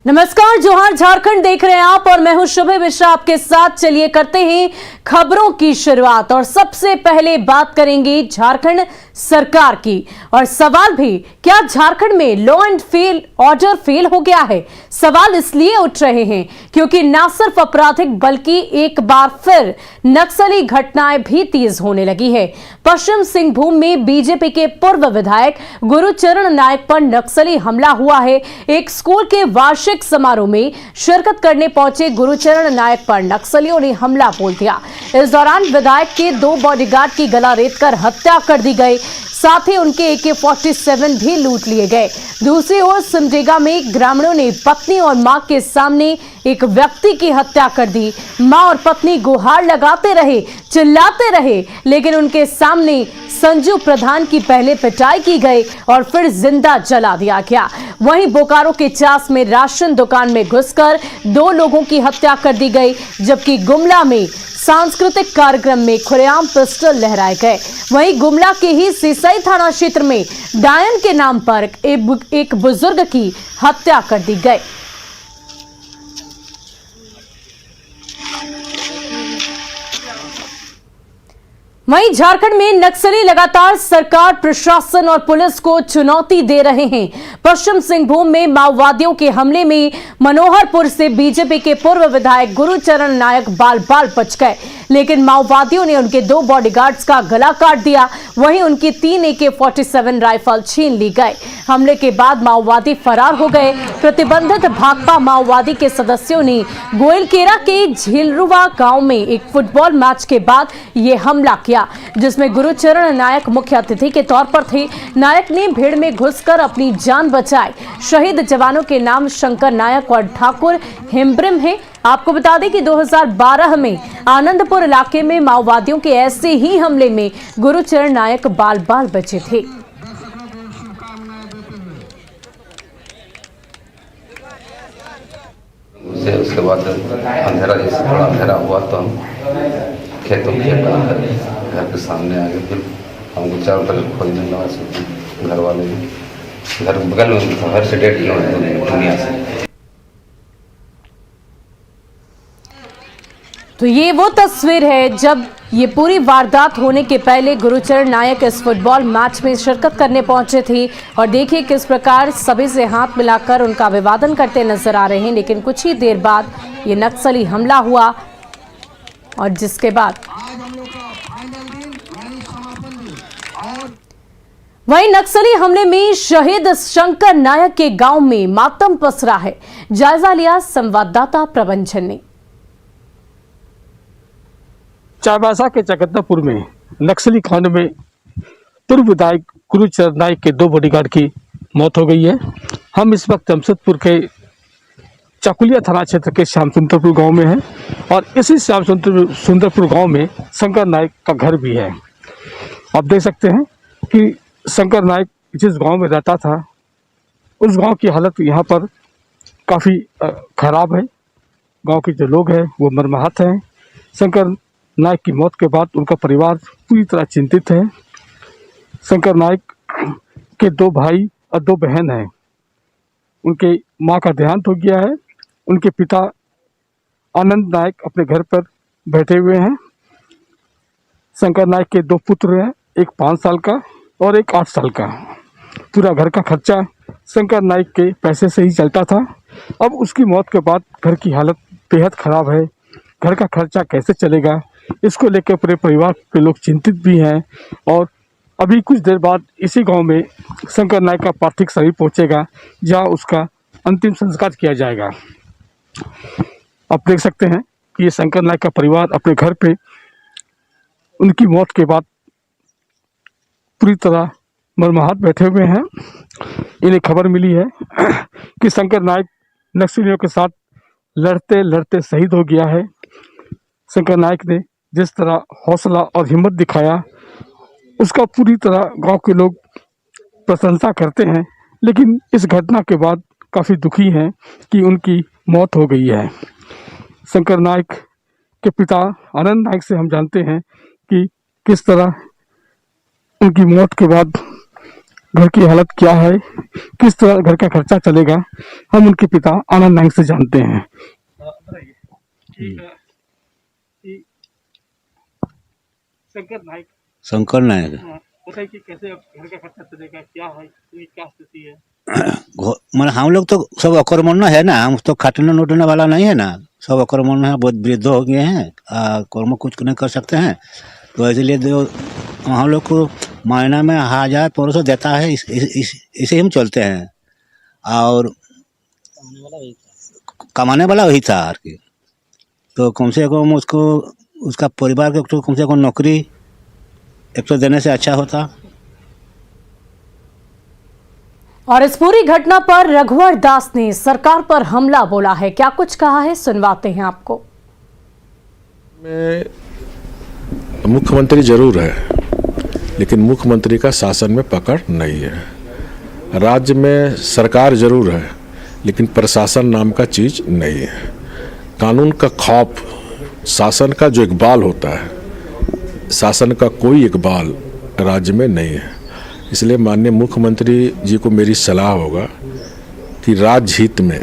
नमस्कार, जोहार झारखंड देख रहे हैं आप और मैं हूं शुभ मिश्रा आपके साथ। चलिए करते हैं खबरों की शुरुआत और सबसे पहले बात करेंगे झारखंड सरकार की। और सवाल भी, क्या झारखंड में लॉ एंड ऑर्डर फेल हो गया है? सवाल इसलिए उठ रहे हैं क्योंकि न सिर्फ आपराधिक बल्कि एक बार फिर नक्सली घटनाएं भी तेज होने लगी है। पश्चिम सिंहभूम में बीजेपी के पूर्व विधायक गुरुचरण नायक पर नक्सली हमला हुआ है। एक स्कूल के वार्षिक समारोह में शिरकत करने पहुंचे गुरुचरण नायक पर नक्सलियों ने हमला बोल दिया। इस दौरान विधायक के 2 बॉडीगार्ड की गला रेतकर हत्या कर दी गई, साथ ही उनके AK-47 भी लूट लिए गए। दूसरी ओर सिमडेगा में ग्रामीणों ने पत्नी और मां के सामने एक व्यक्ति की हत्या कर दी। मां और पत्नी गुहार लगाते रहे, चिल्लाते रहे, लेकिन उनके सामने संजू प्रधान की पहले पिटाई की गई और फिर जिंदा जला दिया गया। वहीं बोकारो के चास में राशन दुकान में घुसकर 2 लोगों की हत्या कर दी गई, जबकि गुमला में सांस्कृतिक कार्यक्रम में खुलेआम पिस्टल लहराए गए। वहीं गुमला के ही सिसई थाना क्षेत्र में डायन के नाम पर एक बुजुर्ग की हत्या कर दी गई। वहीं झारखंड में नक्सली लगातार सरकार, प्रशासन और पुलिस को चुनौती दे रहे हैं। पश्चिम सिंहभूम में माओवादियों के हमले में मनोहरपुर से बीजेपी के पूर्व विधायक गुरुचरण नायक बाल बच गए, लेकिन माओवादियों ने उनके 2 बॉडीगार्ड्स का गला काट दिया। वहीं उनकी 3 AK-47 राइफल छीन ली गई। हमले के बाद माओवादी फरार हो गए। प्रतिबंधित भाकपा माओवादी के सदस्यों ने गोयलकेरा के झीलरुआ गांव में एक फुटबॉल मैच के बाद यह हमला किया, जिसमें गुरुचरण नायक मुख्य अतिथि के तौर पर थे। नायक ने भीड़ में घुसकर अपनी जान बचाई। शहीद जवानों के नाम शंकर नायक और ठाकुर हिम्ब्रिम है। आपको बता दें कि 2012 में आनंदपुर इलाके में माओवादियों के ऐसे ही हमले में गुरुचरण नायक बाल बचे थे। उसके बाद अंधेरा, जैसे थोड़ा अंधेरा हुआ तो हम खेतों में घर के सामने आ गए। फिर हमको चारों तरफ खोजने लगा। घर वाले घर बगल में था, घर से 1.5 किलोमीटर दुनिया से। तो ये वो तस्वीर है जब ये पूरी वारदात होने के पहले गुरुचरण नायक इस फुटबॉल मैच में शिरकत करने पहुंचे थे। और देखिए किस प्रकार सभी से हाथ मिलाकर उनका अभिवादन करते नजर आ रहे हैं। लेकिन कुछ ही देर बाद ये नक्सली हमला हुआ और जिसके बाद वहीं नक्सली हमले में शहीद शंकर नायक के गांव में मातम पसरा है। जायजा लिया संवाददाता प्रबंधन ने। चाईबासा के चकत्तापुर में नक्सली कांड में पूर्व विधायक गुरुचरण नायक के 2 बॉडीगार्ड की मौत हो गई है। हम इस वक्त जमशेदपुर के चाकुलिया थाना क्षेत्र के श्याम सुंदरपुर गांव में हैं और इसी श्याम सुंदरपुर गांव में शंकर नायक का घर भी है। आप देख सकते हैं कि शंकर नायक जिस गांव में रहता था उस गांव की हालत यहाँ पर काफ़ी खराब है। गांव के जो लोग हैं वो मर्माहत हैं। शंकर नायक की मौत के बाद उनका परिवार पूरी तरह चिंतित है। शंकर नायक के 2 भाई और 2 बहन हैं। उनके मां का देहांत हो गया है। उनके पिता आनंद नायक अपने घर पर बैठे हुए हैं। शंकर नायक के 2 पुत्र हैं, एक 5 साल का और एक 8 साल का। पूरा घर का खर्चा शंकर नायक के पैसे से ही चलता था। अब उसकी मौत के बाद घर की हालत बेहद ख़राब है। घर का खर्चा कैसे चलेगा, इसको लेकर पूरे परिवार के लोग चिंतित भी हैं। और अभी कुछ देर बाद इसी गांव में शंकर नायक का पार्थिव शरीर पहुंचेगा, जहां उसका अंतिम संस्कार किया जाएगा। आप देख सकते हैं कि ये शंकर नायक का परिवार अपने घर पे उनकी मौत के बाद पूरी तरह मर्माहत बैठे हुए हैं। इन्हें खबर मिली है कि शंकर नायक नक्सलियों के साथ लड़ते लड़ते शहीद हो गया है। शंकर नायक ने जिस तरह हौसला और हिम्मत दिखाया उसका पूरी तरह गांव के लोग प्रशंसा करते हैं, लेकिन इस घटना के बाद काफ़ी दुखी हैं कि उनकी मौत हो गई है। शंकर नायक के पिता आनंद नायक से हम जानते हैं कि किस तरह उनकी मौत के बाद घर की हालत क्या है, किस तरह घर का खर्चा चलेगा, हम उनके पिता आनंद नाइक से जानते हैं। शंकर नायक बताइए कि कैसे घर का खर्चा चलेगा, क्या है, क्या स्थिति है? मतलब हम लोग तो सब अकर्मण्य है ना, हम तो खाटने नोटने वाला नहीं है ना, सब अकर्मण्य है, बहुत वृद्ध हो गए हैं, कर्म कुछ नहीं कर सकते हैं, तो इसलिए जो हम लोग को महीना में 1000-1500 देता है, इसे हम चलते हैं, और कमाने वाला वही था आर के, तो कम से कम उसको उसका परिवार को तो कम से कम नौकरी एक तो देने से अच्छा होता। और इस पूरी घटना पर रघुवर दास ने सरकार पर हमला बोला है, क्या कुछ कहा है सुनवाते हैं आपको। मुख्यमंत्री जरूर है, लेकिन मुख्यमंत्री का शासन में पकड़ नहीं है। राज्य में सरकार जरूर है, लेकिन प्रशासन नाम का चीज नहीं है। कानून का खौफ, शासन का जो इकबाल होता है, शासन का कोई इकबाल राज्य में नहीं है। इसलिए माननीय मुख्यमंत्री जी को मेरी सलाह होगा कि राज्य हित में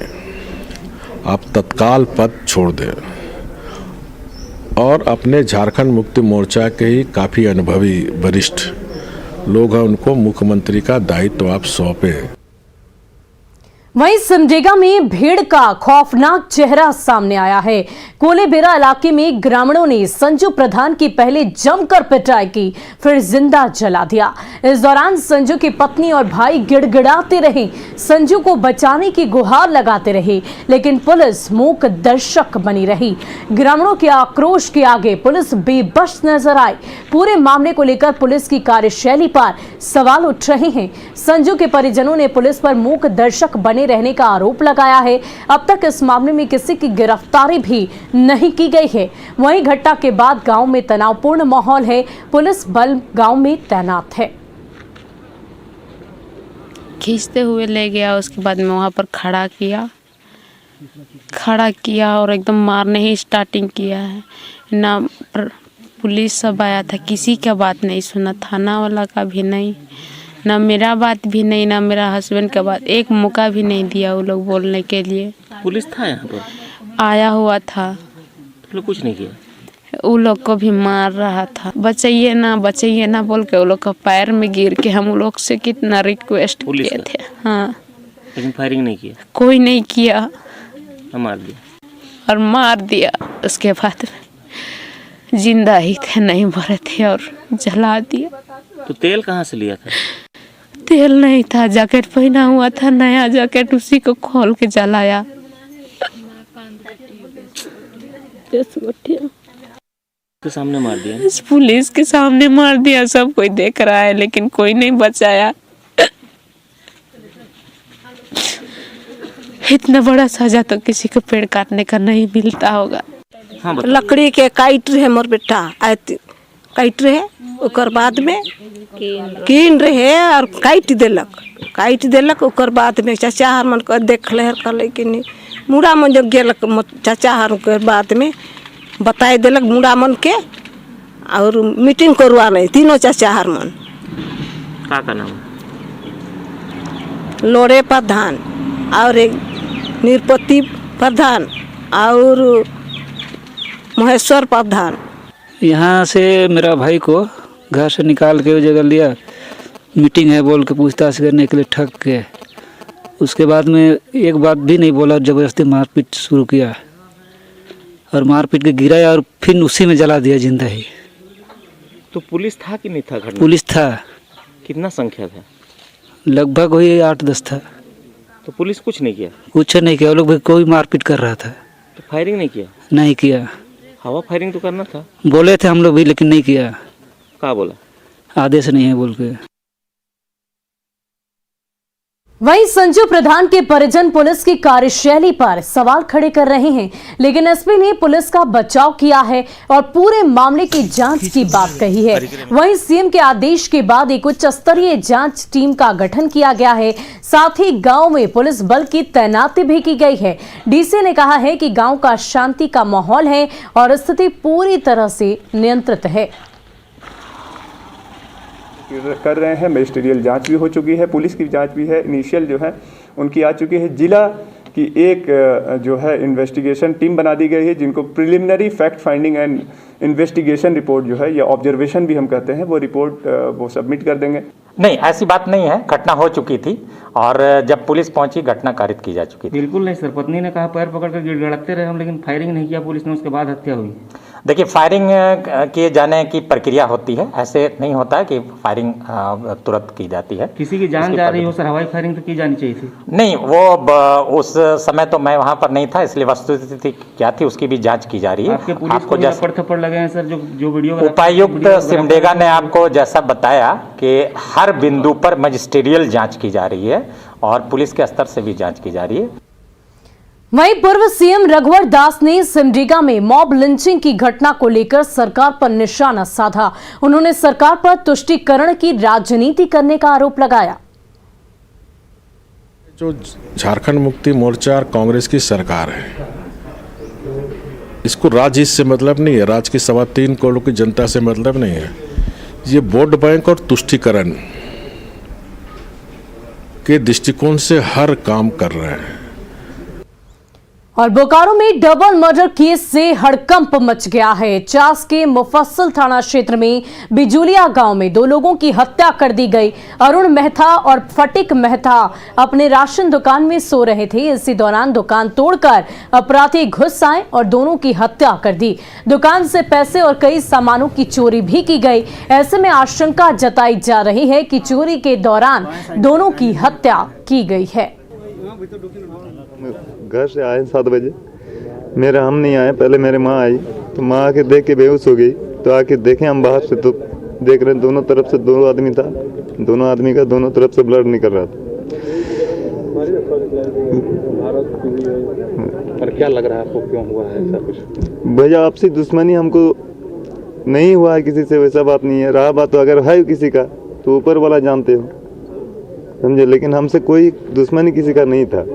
आप तत्काल पद छोड़ दें और अपने झारखंड मुक्ति मोर्चा के ही काफ़ी अनुभवी वरिष्ठ लोग हैं, उनको मुख्यमंत्री का दायित्व आप सौंपें। वहीं सिमडेगा में भीड़ का खौफनाक चेहरा सामने आया है। कोलेबेरा इलाके में ग्रामीणों ने संजू प्रधान की पहले जमकर पिटाई की, फिर जिंदा जला दिया। इस दौरान संजू की पत्नी और भाई गिड़गिड़ाते रहे, संजू को बचाने की गुहार लगाते रहे, लेकिन पुलिस मूक दर्शक बनी रही। ग्रामीणों के आक्रोश के आगे पुलिस बेबस नजर आई। पूरे मामले को लेकर पुलिस की कार्यशैली पर सवाल उठ रहे हैं। संजू के परिजनों ने पुलिस पर मूक दर्शक बने रहने का आरोप लगाया है। अब तक इस मामले में किसी की गिरफ्तारी भी नहीं की गई है। वहीं घटना के बाद गांव में तनावपूर्ण माहौल है। पुलिस बल गांव में तैनात है। खींचते हुए ले गया, उसके बाद में वहाँ पर खड़ा किया और एकदम मारने ही स्टार्टिंग किया है ना। पुलिस सब आया था, किसी का बात नहीं सुना, थाना वाला का भी नहीं, ना मेरा बात भी नहीं, ना मेरा हस्बैंड का बात, एक मौका भी नहीं दिया वो लोग बोलने के लिए। पुलिस था यहाँ पर, आया हुआ था, तो लोग कुछ नहीं किया। वो लोग को भी मार रहा था, बचाइए ना बोल के वो लोग का पैर में गिर के हम लोग से कितना रिक्वेस्ट किए थे। हाँ, लेकिन फायरिंग नहीं किया, कोई नहीं किया, मार दिया और मार दिया। उसके बाद जिंदा ही थे, नहीं मरे थे, और जला दिया। तो तेल कहाँ से लिया था? तेल नहीं था, जैकेट पहना हुआ था, नया जैकेट, उसी को खोल के जलाया। के सामने मार दिया, इस पुलिस के सामने मार दिया। सब कोई देख रहा है, लेकिन कोई नहीं बचाया। इतना बड़ा सजा तो किसी को पेड़ काटने का नहीं मिलता होगा। हाँ, लकड़ी के काट रहे मोर बेटा, काट रहे, ओकर बाद में कीन रहे और काट देलक। ओकर बाद में चाचा हर मन कर देख ले कहले कि नहीं, मुड़ा मन जो गेलक चाचा हर के बाद में बताए देलक मुड़ा मन के, और मीटिंग करवा नहीं तीनों चाचा हर मन। का नाम? लोड़े प्रधान और एक निरपति प्रधान और महेश्वर प्रधान। यहाँ से मेरा भाई को घर से निकाल के वो जगह लिया, मीटिंग है बोल के पूछताछ करने के लिए ठग के। उसके बाद में एक बात भी नहीं बोला, ज़बरदस्ती मारपीट शुरू किया और मारपीट के गिराया और फिर उसी में जला दिया जिंदा ही। तो पुलिस था कि नहीं था घर में? पुलिस था। कितना संख्या था? लगभग वही 8-10 था। तो पुलिस कुछ नहीं किया? कुछ नहीं किया, वो लोग भी कोई मारपीट कर रहा था। तो फायरिंग नहीं किया? नहीं किया। हवा फायरिंग तो करना था, बोले थे हम लोग भी, लेकिन नहीं किया। क्या बोला? आदेश नहीं है बोल के। वहीं संजू प्रधान के परिजन पुलिस की कार्यशैली पर सवाल खड़े कर रहे हैं, लेकिन एसपी ने पुलिस का बचाव किया है और पूरे मामले की जांच की बात कही है। वहीं सीएम के आदेश के बाद एक उच्च स्तरीय जांच टीम का गठन किया गया है। साथ ही गांव में पुलिस बल की तैनाती भी की गई है। डीसी ने कहा है कि गांव का शांति का माहौल है और स्थिति पूरी तरह से नियंत्रित है। कर रहे हैं। मजिस्ट्रियल जांच भी हो चुकी है, पुलिस की जांच भी है, इनिशियल जो है उनकी आ चुकी है। जिला की एक जो है इन्वेस्टिगेशन टीम बना दी गई है, जिनको preliminary fact finding and investigation report जो है, या ऑब्जर्वेशन भी हम कहते हैं, वो रिपोर्ट वो सबमिट कर देंगे। नहीं, ऐसी बात नहीं है, घटना हो चुकी थी और जब पुलिस पहुंची घटना कारित की जा चुकी थी। बिल्कुल नहीं सर, पत्नी ने कहा पैर पकड़ कर गिड़गिड़ाते रहे हम, लेकिन फायरिंग नहीं किया पुलिस ने, उसके बाद हत्या हुई। देखिए, फायरिंग किए जाने की प्रक्रिया होती है, ऐसे नहीं होता है कि फायरिंग तुरंत की जाती है। किसी की जान जा रही हो सर, हवाई फायरिंग तो की जानी चाहिए थी। नहीं, वो उस समय तो मैं वहां पर नहीं था, इसलिए वस्तुस्थिति क्या थी उसकी भी जांच की जा रही है। आपके पुलिस को थप्पड़ थप्पड़ लगे हैं सर, जो वीडियो उपायुक्त सिमडेगा ने आपको जैसा बताया कि हर बिंदु पर मजिस्ट्रियल जांच की जा रही है और पुलिस के स्तर से भी जांच की जा रही है। वहीं पूर्व सीएम रघुवर दास ने सिमडेगा में मॉब लिंचिंग की घटना को लेकर सरकार पर निशाना साधा। उन्होंने सरकार पर तुष्टीकरण की राजनीति करने का आरोप लगाया। जो झारखंड मुक्ति मोर्चा और कांग्रेस की सरकार है, इसको राज्य से मतलब नहीं है, राज्य की 3.25 करोड़ की जनता से मतलब नहीं है। ये वोट बैंक और तुष्टीकरण के दृष्टिकोण से हर काम कर रहे हैं। और बोकारो में डबल मर्डर केस से हड़कंप मच गया है। चास के मुफस्सिल थाना क्षेत्र में बिजुलिया गांव में 2 लोगों की हत्या कर दी गई। अरुण मेहता और फटिक मेहता अपने राशन दुकान में सो रहे थे। इसी दौरान दुकान तोड़कर अपराधी घुस आए और दोनों की हत्या कर दी। दुकान से पैसे और कई सामानों की चोरी भी की गई। ऐसे में आशंका जताई जा रही है कि चोरी के दौरान दोनों की हत्या की गई है। घर से आए 7 बजे, हम नहीं आए, पहले मेरे माँ आई, तो माँ आके देख के बेहोश हो गई। तो आके देखे हम बाहर से, तो देख रहे दोनों तरफ से 2 आदमी था, दोनों आदमी का दोनों तरफ से ब्लड निकल रहा था। पर क्या लग रहा है आपको, क्यों हुआ है ऐसा कुछ? भैया आपसी दुश्मनी हमको नहीं हुआ है किसी से, वैसा बात नहीं है। रहा बात तो अगर है किसी का तो ऊपर वाला जानते हो, समझे, लेकिन हमसे कोई दुश्मनी किसी का नहीं था।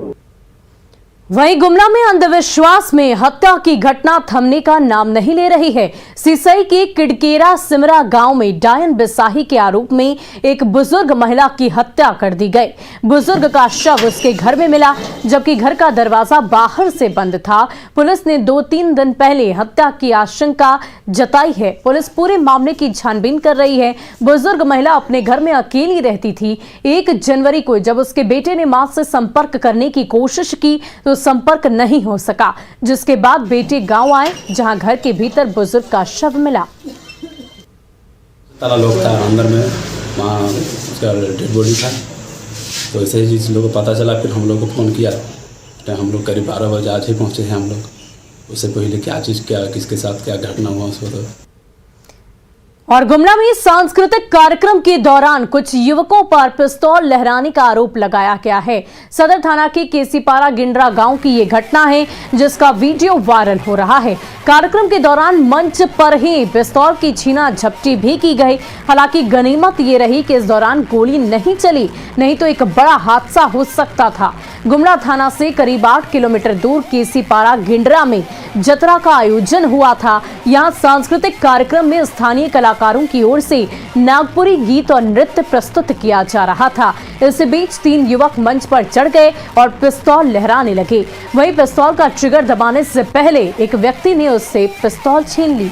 वहीं गुमला में अंधविश्वास में हत्या की घटना थमने का नाम नहीं ले रही है। सिसई के किडकेरा सिमरा गांव में डायन बिसाही के आरोप में एक बुजुर्ग महिला की हत्या कर दी गई। बुजुर्ग का शव उसके घर में मिला, जबकि घर का दरवाजा बाहर से बंद था। पुलिस ने 2-3 दिन पहले हत्या की आशंका जताई है। पुलिस पूरे मामले की छानबीन कर रही है। बुजुर्ग महिला अपने घर में अकेली रहती थी। 1 जनवरी को जब उसके बेटे ने मां से संपर्क करने की कोशिश की तो संपर्क नहीं हो सका, जिसके बाद बेटे गांव आए, जहां घर के भीतर बुजुर्ग का शव मिला। सारा लोग था अंदर में, वहाँ उसका डेड बॉडी था। तो ऐसे ही जिस लोगों को पता चला, फिर हम लोग को फ़ोन किया। तो हम लोग करीब 12 बजे आज ही पहुँचे हैं हम लोग। उससे पहले क्या चीज़, क्या किसके साथ क्या घटना हुआ उसको तो। और गुमला में सांस्कृतिक कार्यक्रम के दौरान कुछ युवकों पर पिस्तौल लहराने का आरोप लगाया गया है। सदर थाना के केसीपारा गिंडरा गांव की ये घटना है, जिसका वीडियो वायरल हो रहा है। कार्यक्रम के दौरान मंच पर ही पिस्तौल की छीना झपटी भी की गई। हालांकि गनीमत ये रही कि इस दौरान गोली नहीं चली, नहीं तो एक बड़ा हादसा हो सकता था। गुमला थाना से करीब 8 किलोमीटर दूर केसीपारा गिंडरा में जतरा का आयोजन हुआ था। यहाँ सांस्कृतिक कार्यक्रम में स्थानीय कलाकारों की ओर से नागपुरी गीत और नृत्य प्रस्तुत किया जा रहा था। इस बीच 3 युवक मंच पर चढ़ गए और पिस्तौल लहराने लगे। वहीं पिस्तौल का ट्रिगर दबाने से पहले एक व्यक्ति ने उससे पिस्तौल छीन ली।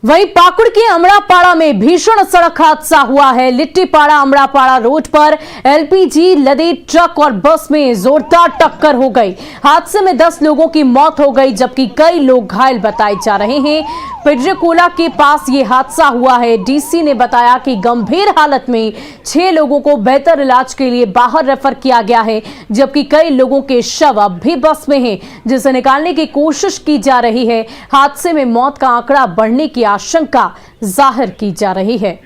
वहीं पाकुड़ के अमड़ापाड़ा में भीषण सड़क हादसा हुआ है। लिट्टीपाड़ा अमड़ापाड़ा रोड पर एलपीजी लदे ट्रक और बस में जोरदार टक्कर हो गई। हादसे में 10 लोगों की मौत हो गई, जबकि कई लोग घायल बताए जा रहे हैं। पिड्रेकोला के पास ये हादसा हुआ है। डीसी ने बताया कि गंभीर हालत में 6 लोगों को बेहतर इलाज के लिए बाहर रेफर किया गया है, जबकि कई लोगों के शव अब भी बस में हैं, जिसे निकालने की कोशिश की जा रही है। हादसे में मौत का आंकड़ा बढ़ने की आशंका जाहिर की जा रही है।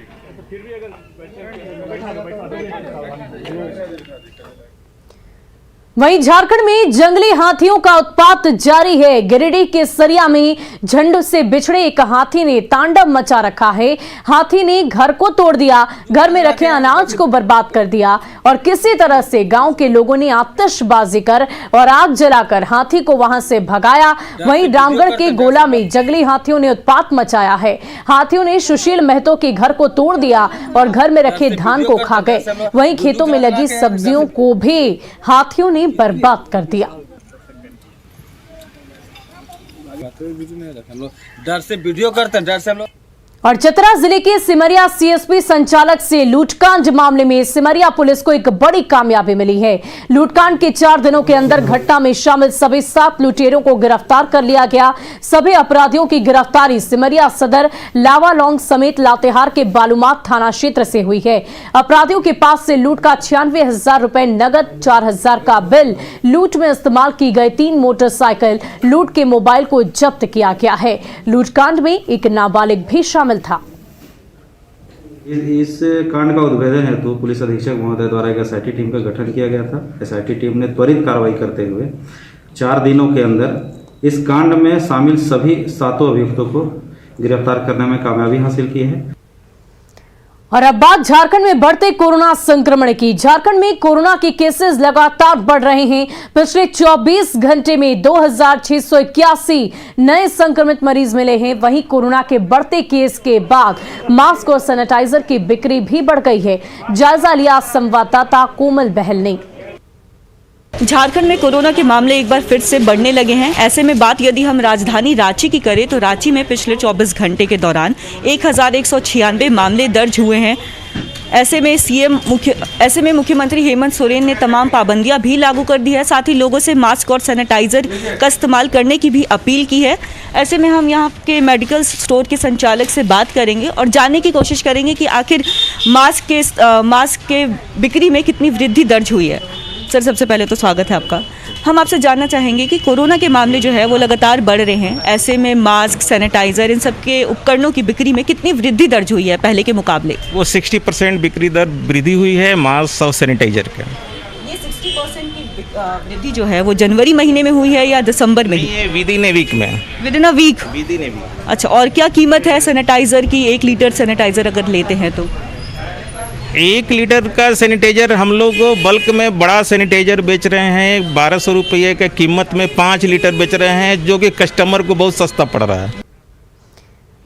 वहीं झारखंड में जंगली हाथियों का उत्पात जारी है। गिरिडीह के सरिया में झुंड से बिछड़े एक हाथी ने तांडव मचा रखा है। हाथी ने घर को तोड़ दिया, घर में रखे अनाज को बर्बाद कर दिया और किसी तरह से गांव के लोगों ने आतिशबाजी कर और आग जलाकर हाथी को वहां से भगाया। वहीं रामगढ़ के गोला में जंगली हाथियों ने उत्पात मचाया है। हाथियों ने सुशील महतो के घर को तोड़ दिया और घर में रखे धान को खा गए। वहीं खेतों में लगी सब्जियों को भी हाथियों ने बर्बाद कर दिया। डर से वीडियो करते हैं, डर से हम लोग। और चतरा जिले के सिमरिया सीएसपी संचालक से लूटकांड मामले में सिमरिया पुलिस को एक बड़ी कामयाबी मिली है। लूटकांड के 4 दिनों के अंदर घटना में शामिल सभी 7 लुटेरों को गिरफ्तार कर लिया गया। सभी अपराधियों की गिरफ्तारी सिमरिया सदर, लावालौंग समेत लातेहार के बालूमाथ थाना क्षेत्र से हुई है। अपराधियों के पास से लूट का 96,000 रुपए नगद, 4,000 का बिल, लूट में इस्तेमाल की गई 3 मोटरसाइकिल, लूट के मोबाइल को जब्त किया गया है। लूटकांड में एक नाबालिग भी शामिल था। इस कांड का उद्भेदन हेतु पुलिस अधीक्षक महोदय द्वारा एक एसआईटी टीम का गठन किया गया था। एसआईटी टीम ने त्वरित कार्रवाई करते हुए 4 दिनों के अंदर इस कांड में शामिल सभी 7 अभियुक्तों को गिरफ्तार करने में कामयाबी हासिल की है। और अब बात झारखंड में बढ़ते कोरोना संक्रमण की। झारखंड में कोरोना के केसेस लगातार बढ़ रहे हैं। पिछले 24 घंटे में 2681 नए संक्रमित मरीज मिले हैं। वहीं कोरोना के बढ़ते केस के बाद मास्क और सैनिटाइजर की बिक्री भी बढ़ गई है। जायजा लिया संवाददाता कोमल बहल ने। झारखंड में कोरोना के मामले एक बार फिर से बढ़ने लगे हैं। ऐसे में बात यदि हम राजधानी रांची की करें तो रांची में पिछले 24 घंटे के दौरान 1196 मामले दर्ज हुए हैं। ऐसे में मुख्यमंत्री हेमंत सोरेन ने तमाम पाबंदियां भी लागू कर दी है। साथ ही लोगों से मास्क और सैनिटाइजर का इस्तेमाल करने की भी अपील की है। ऐसे में हम यहां के मेडिकल स्टोर के संचालक से बात करेंगे और जानने की कोशिश करेंगे कि आखिर मास्क के बिक्री में कितनी वृद्धि दर्ज हुई है। सर, सबसे पहले तो स्वागत है आपका। हम आपसे जानना चाहेंगे कि कोरोना के मामले जो है वो लगातार बढ़ रहे हैं। ऐसे में मास्क, सैनिटाइजर, इन सब के उपकरणों की बिक्री में कितनी वृद्धि दर्ज हुई है पहले के मुकाबले? वो 60% बिक्री दर वृद्धि हुई है मास्क और सैनिटाइजर का। ये 60% की वृद्धि जो है वो जनवरी महीने में हुई है या दिसंबर में? ये विद इन ए वीक में। Within a week? Within a week. अच्छा, और क्या कीमत है सैनिटाइजर की? 1 लीटर सैनिटाइजर अगर लेते हैं तो 1 लीटर का सैनिटाइजर हम लोग बल्क में बड़ा सैनिटाइजर बेच रहे हैं 1200 रुपये के कीमत में 5 लीटर बेच रहे हैं, जो कि कस्टमर को बहुत सस्ता पड़ रहा है।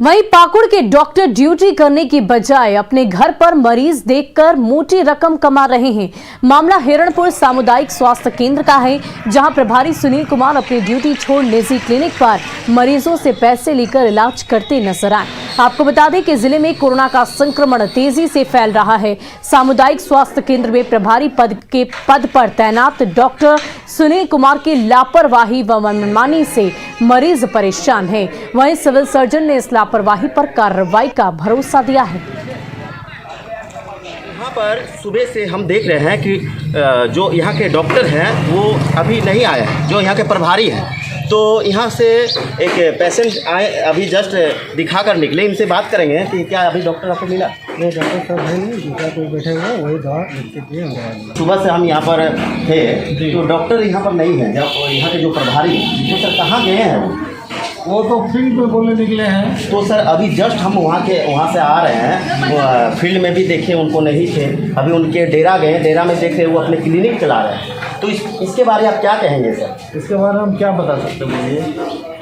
वहीं पाकुड़ के डॉक्टर ड्यूटी करने की बजाय अपने घर पर मरीज देखकर मोटी रकम कमा रहे हैं। मामला हिरणपुर सामुदायिक स्वास्थ्य केंद्र का है, जहां प्रभारी सुनील कुमार अपनी ड्यूटी छोड़ निजी क्लिनिक पर मरीजों से पैसे लेकर इलाज करते नजर आए। आपको बता दें कि जिले में कोरोना का संक्रमण तेजी से फैल रहा है। सामुदायिक स्वास्थ्य केंद्र में प्रभारी पद पर तैनात डॉक्टर सुनील कुमार की लापरवाही व मनमानी से मरीज परेशान है। वहीं सिविल सर्जन ने इस लापरवाही पर कार्रवाई का भरोसा दिया है। यहाँ पर सुबह से हम देख रहे हैं कि जो यहाँ के डॉक्टर हैं वो अभी नहीं आए हैं, जो यहाँ के प्रभारी हैं। तो यहाँ से एक पेशेंट आए, अभी जस्ट दिखा कर निकले। इनसे बात करेंगे कि क्या अभी डॉक्टर आपको मिला? नहीं, डॉक्टर साहब है नहीं, दूसरा कोई बैठे हुए वही दवा लिख के दिए हम। सुबह से हम यहाँ पर थे तो डॉक्टर यहाँ पर नहीं है। जब यहाँ के जो प्रभारी हैं तो सर कहाँ गए हैं? वो तो फील्ड में बोलने निकले हैं। तो सर अभी जस्ट हम वहाँ से आ रहे हैं। फील्ड में भी देखे उनको नहीं थे। अभी उनके डेरा गए, डेरा में देखे वो अपने क्लिनिक चला रहे हैं। तो इसके बारे में आप क्या कहेंगे सर? इसके बारे में हम क्या बता सकते हैं? बोलिए।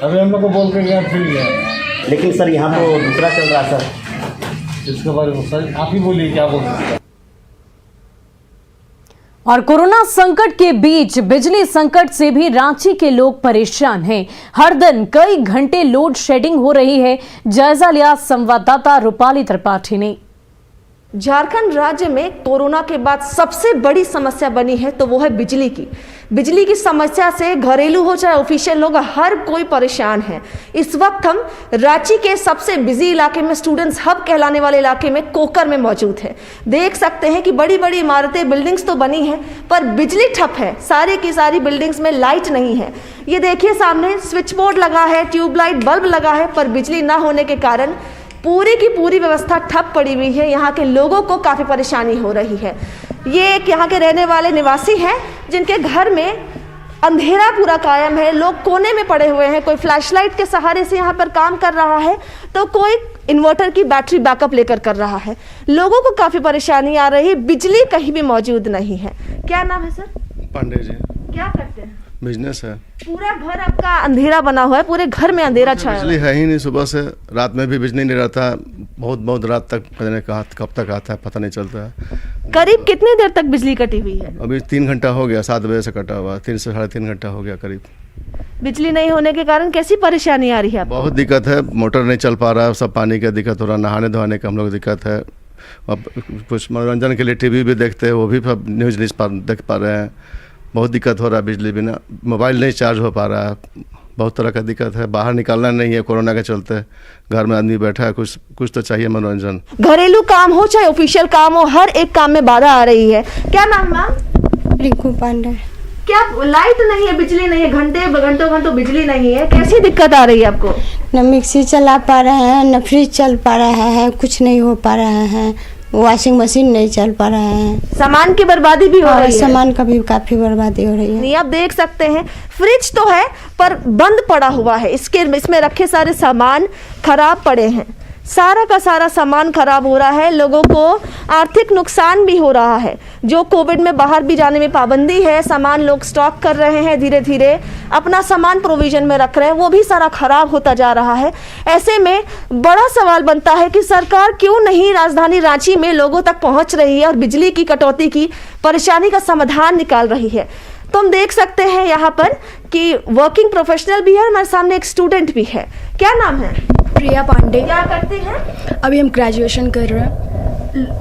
अभी हम लोग को बोल के गया फील्ड गया, लेकिन सर यहाँ तो दूसरा चल रहा है सर। इसके बारे में सर आप ही बोलिए, क्या बोल सकते हैं? और कोरोना संकट के बीच बिजली संकट से भी रांची के लोग परेशान हैं। हर दिन कई घंटे लोड शेडिंग हो रही है। जायजा लिया संवाददाता रूपाली त्रिपाठी ने। झारखंड राज्य में कोरोना के बाद सबसे बड़ी समस्या बनी है तो वो है बिजली की। बिजली की समस्या से घरेलू हो चाहे ऑफिशियल लोग, हर कोई परेशान है। इस वक्त हम रांची के सबसे बिजी इलाके में, स्टूडेंट्स हब कहलाने वाले इलाके में, कोकर में मौजूद है। देख सकते हैं कि बड़ी बड़ी इमारतें, बिल्डिंग्स तो बनी हैं पर बिजली ठप है। सारी की सारी बिल्डिंग्स में लाइट नहीं है। ये देखिए सामने स्विच बोर्ड लगा है, ट्यूबलाइट बल्ब लगा है, पर बिजली ना होने के कारण पूरी की पूरी व्यवस्था ठप पड़ी हुई है। यहाँ के लोगों को काफ़ी परेशानी हो रही है। ये एक यहाँ के रहने वाले निवासी हैं जिनके घर में अंधेरा पूरा कायम है, लोग कोने में पड़े हुए हैं, कोई फ्लैशलाइट के सहारे से यहाँ पर काम कर रहा है तो कोई इन्वर्टर की बैटरी बैकअप लेकर कर रहा है। लोगों को काफ़ी परेशानी आ रही है, बिजली कहीं भी मौजूद नहीं है। क्या नाम है सर? पांडे जी। क्या करते हैं? बिजनेस है। पूरा घर आपका अंधेरा बना हुआ है, पूरे घर में अंधेरा छाया हुआ है। बिजली है ही नहीं, सुबह से रात में भी बिजली नहीं रहता है, बहुत रात तक पता नहीं कब तक आता है, पता नहीं चलता है। करीब कितनी देर तक बिजली कटी हुई है? अभी 3 घंटा हो गया, 7 बजे से कटा हुआ, 3 से 3.5 घंटा हो गया करीब। बिजली नहीं होने के कारण कैसी परेशानी आ रही है आपको? बहुत दिक्कत है, मोटर नहीं चल पा रहा है, सब पानी का दिक्कत हो रहा है, नहाने धोने का हम लोग दिक्कत है। अब कुछ मनोरंजन के लिए टीवी भी देखते हैं, वो भी सब न्यूज़ नहीं देख पा रहे हैं। बहुत दिक्कत हो रहा है बिजली बिना, मोबाइल नहीं चार्ज हो पा रहा है, बहुत तरह का दिक्कत है। बाहर निकलना नहीं है कोरोना के चलते, घर में आदमी बैठा है, कुछ तो चाहिए मनोरंजन। घरेलू काम हो चाहे ऑफिशियल काम हो, हर एक काम में बाधा आ रही है। क्या नाम मैम? रिंकू पांडे। क्या लाइट नहीं है, बिजली नहीं है, घंटों बिजली नहीं है, कैसी दिक्कत आ रही है आपको? न मिक्सी चला पा रहे हैं, न फ्रिज चल पा रहा है, कुछ नहीं हो पा रहा है, वॉशिंग मशीन नहीं चल पा रहा है, सामान की बर्बादी भी हो रही है। सामान का भी काफी बर्बादी हो रही है। नहीं, आप देख सकते हैं फ्रिज तो है पर बंद पड़ा हुआ है, इसमें रखे सारे सामान खराब पड़े हैं, सारा का सारा सामान खराब हो रहा है। लोगों को आर्थिक नुकसान भी हो रहा है। जो कोविड में बाहर भी जाने में पाबंदी है, सामान लोग स्टॉक कर रहे हैं, धीरे धीरे अपना सामान प्रोविजन में रख रहे हैं, वो भी सारा खराब होता जा रहा है। ऐसे में बड़ा सवाल बनता है कि सरकार क्यों नहीं राजधानी रांची में लोगों तक पहुंच रही है और बिजली की कटौती की परेशानी का समाधान निकाल रही है। तो हम देख सकते हैं यहाँ पर कि वर्किंग प्रोफेशनल भी है, हमारे सामने एक स्टूडेंट भी है। क्या नाम है? प्रिया पांडे। क्या करते हैं? अभी हम ग्रेजुएशन कर रहे हैं।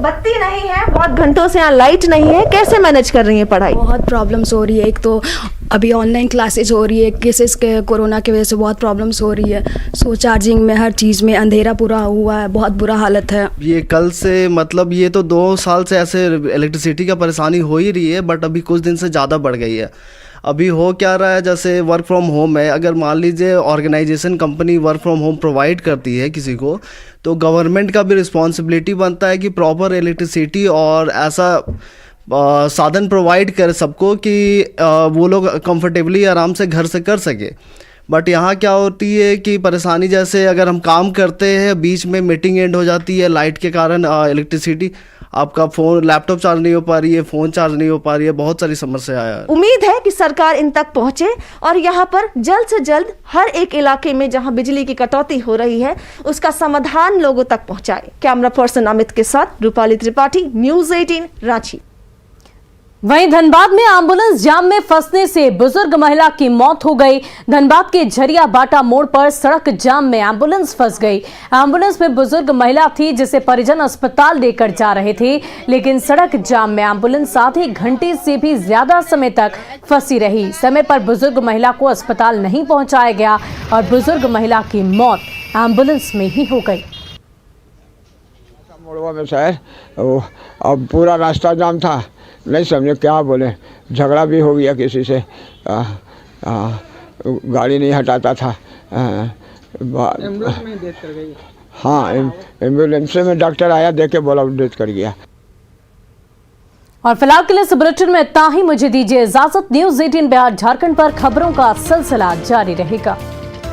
बत्ती नहीं है, बहुत घंटों से यहाँ लाइट नहीं है, कैसे मैनेज कर रही है पढ़ाई? बहुत प्रॉब्लम्स हो रही है। एक तो अभी ऑनलाइन क्लासेस हो रही है, केसेस के कोरोना की वजह से बहुत प्रॉब्लम्स हो रही है। सो चार्जिंग में, हर चीज़ में अंधेरा पूरा हुआ है, बहुत बुरा हालत है। ये कल से मतलब ये तो 2 साल से ऐसे इलेक्ट्रिसिटी का परेशानी हो ही रही है, बट अभी कुछ दिन से ज़्यादा बढ़ गई है। अभी हो क्या रहा है, जैसे वर्क फ्रॉम होम है, अगर मान लीजिए organisation company work from home provide करती है किसी को, तो गवर्नमेंट का भी रिस्पॉन्सिबिलिटी बनता है कि प्रॉपर इलेक्ट्रिसिटी और ऐसा साधन प्रोवाइड करे सबको कि वो लोग कंफर्टेबली आराम से घर से कर सके। बट यहाँ क्या होती है कि परेशानी, जैसे अगर हम काम करते हैं, बीच में मीटिंग एंड हो जाती है लाइट के कारण, इलेक्ट्रिसिटी, आपका फ़ोन, लैपटॉप चार्ज नहीं हो पा रही है, फ़ोन चार्ज नहीं हो पा रही है, बहुत सारी समस्या है। उम्मीद है कि सरकार इन तक पहुंचे और यहाँ पर जल्द से जल्द हर एक इलाके में जहां बिजली की कटौती हो रही है उसका समाधान लोगों तक पहुंचाए। कैमरा पर्सन अमित के साथ रूपाली त्रिपाठी, न्यूज़ 18 रांची। वहीं धनबाद में एम्बुलेंस जाम में फंसने से बुजुर्ग महिला की मौत हो गई। धनबाद के झरिया बाटा मोड़ पर सड़क जाम में एम्बुलेंस फंस गई। एम्बुलेंस में बुजुर्ग महिला थी जिसे परिजन अस्पताल लेकर जा रहे थे, लेकिन सड़क जाम में एम्बुलेंस आधे घंटे से भी ज्यादा समय तक फंसी रही। समय पर बुजुर्ग महिला को अस्पताल नहीं पहुंचाया गया और बुजुर्ग महिला की मौत एम्बुलेंस में ही हो गई। मोड़वा में शहर, अब पूरा रास्ता जाम था, नहीं समझे क्या बोले, झगड़ा भी हो गया किसी से, गाड़ी नहीं हटाता था। एम्बुलेंस में डेथ कर गई। हाँ, एम्बुलेंस में डॉक्टर आया, देख के बोला डेथ कर गया। और फिलहाल के लिए इस बुलेटिन में इतना ही। मुझे दीजिए इजाजत। न्यूज़ 18 बिहार झारखंड पर खबरों का सिलसिला जारी रहेगा।